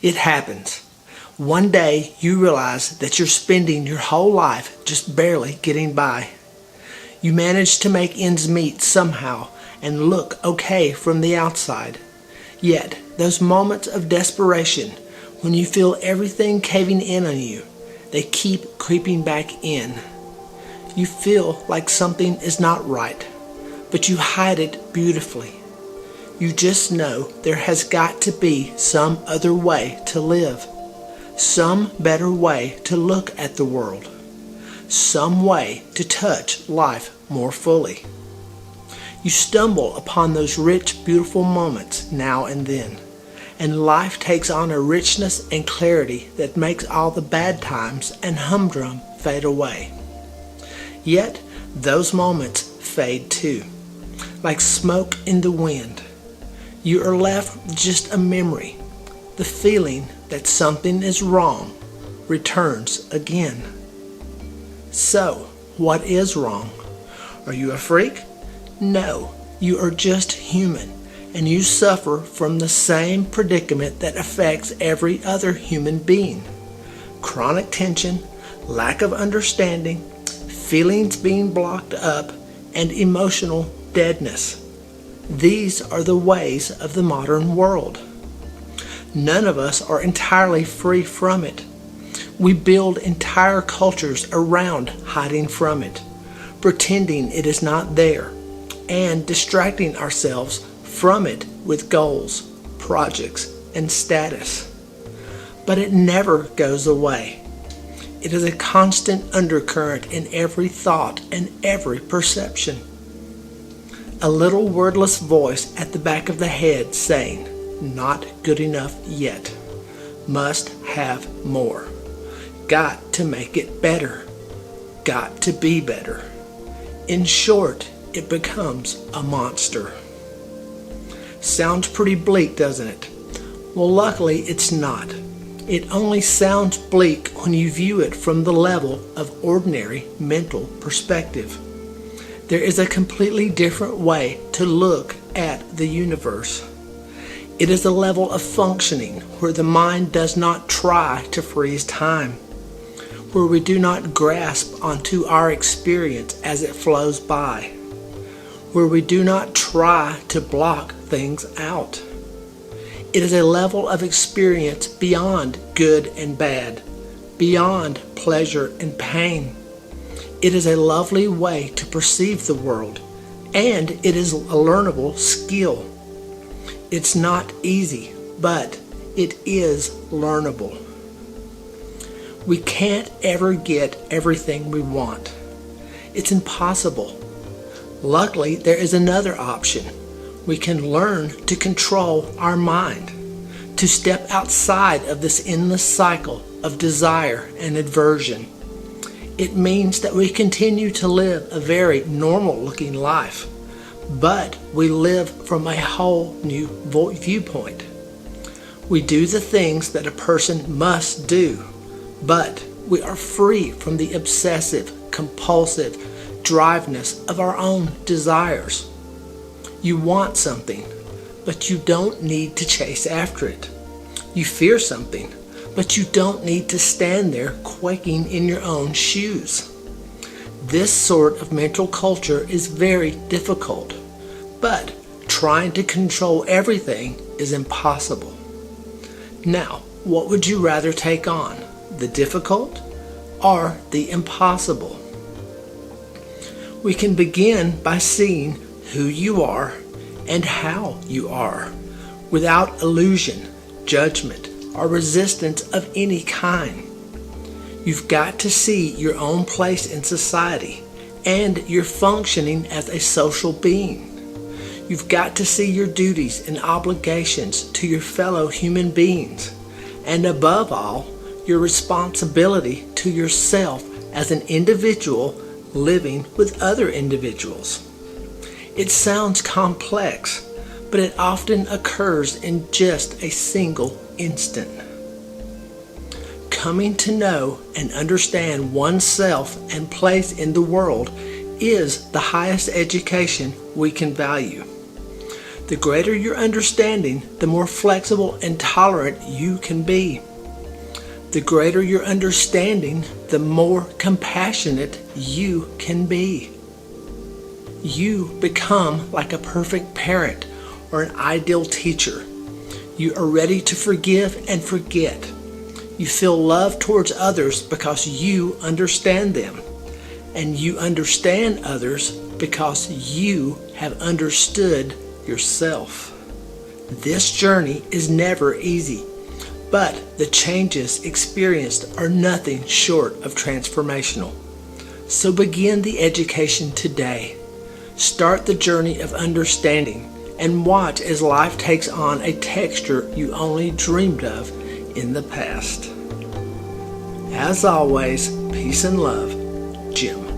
It happens. One day you realize that you're spending your whole life just barely getting by. You manage to make ends meet somehow and look okay from the outside. Yet, those moments of desperation, when you feel everything caving in on you, they keep creeping back in. You feel like something is not right, but you hide it beautifully. You just know there has got to be some other way to live, some better way to look at the world, some way to touch life more fully. You stumble upon those rich, beautiful moments now and then, and life takes on a richness and clarity that makes all the bad times and humdrum fade away. Yet, those moments fade too, like smoke in the wind. You are left with just a memory. The feeling that something is wrong returns again. So, what is wrong? Are you a freak? No, you are just human, and you suffer from the same predicament that affects every other human being. Chronic tension, lack of understanding, feelings being blocked up, and emotional deadness. These are the ways of the modern world. None of us are entirely free from it. We build entire cultures around hiding from it, pretending it is not there, and distracting ourselves from it with goals, projects, and status. But it never goes away. It is a constant undercurrent in every thought and every perception. A little wordless voice at the back of the head saying, "Not good enough yet. Must have more. Got to make it better. Got to be better." In short, it becomes a monster. Sounds pretty bleak, doesn't it? Well, luckily it's not. It only sounds bleak when you view it from the level of ordinary mental perspective. There is a completely different way to look at the universe. It is a level of functioning where the mind does not try to freeze time, where we do not grasp onto our experience as it flows by, where we do not try to block things out. It is a level of experience beyond good and bad, beyond pleasure and pain. It is a lovely way to perceive the world, and it is a learnable skill. It's not easy, but it is learnable. We can't ever get everything we want. It's impossible. Luckily, there is another option. We can learn to control our mind, to step outside of this endless cycle of desire and aversion. It means that we continue to live a very normal-looking life, but we live from a whole new viewpoint. We do the things that a person must do, but we are free from the obsessive, compulsive driveness of our own desires. You want something, but you don't need to chase after it. You fear something, but you don't need to stand there quaking in your own shoes. This sort of mental culture is very difficult, but trying to control everything is impossible. Now, what would you rather take on, the difficult or the impossible? We can begin by seeing who you are and how you are, without illusion, judgment, or resistance of any kind. You've got to see your own place in society, and you're functioning as a social being. You've got to see your duties and obligations to your fellow human beings, and above all, your responsibility to yourself as an individual living with other individuals. It sounds complex, but it often occurs in just a single instant. Coming to know and understand oneself and place in the world is the highest education we can value. The greater your understanding, the more flexible and tolerant you can be. The greater your understanding, the more compassionate you can be. You become like a perfect parent or an ideal teacher. You are ready to forgive and forget. You feel love towards others because you understand them. And you understand others because you have understood yourself. This journey is never easy, but the changes experienced are nothing short of transformational. So begin the education today. Start the journey of understanding and watch as life takes on a texture you only dreamed of in the past. As always, peace and love, Jim.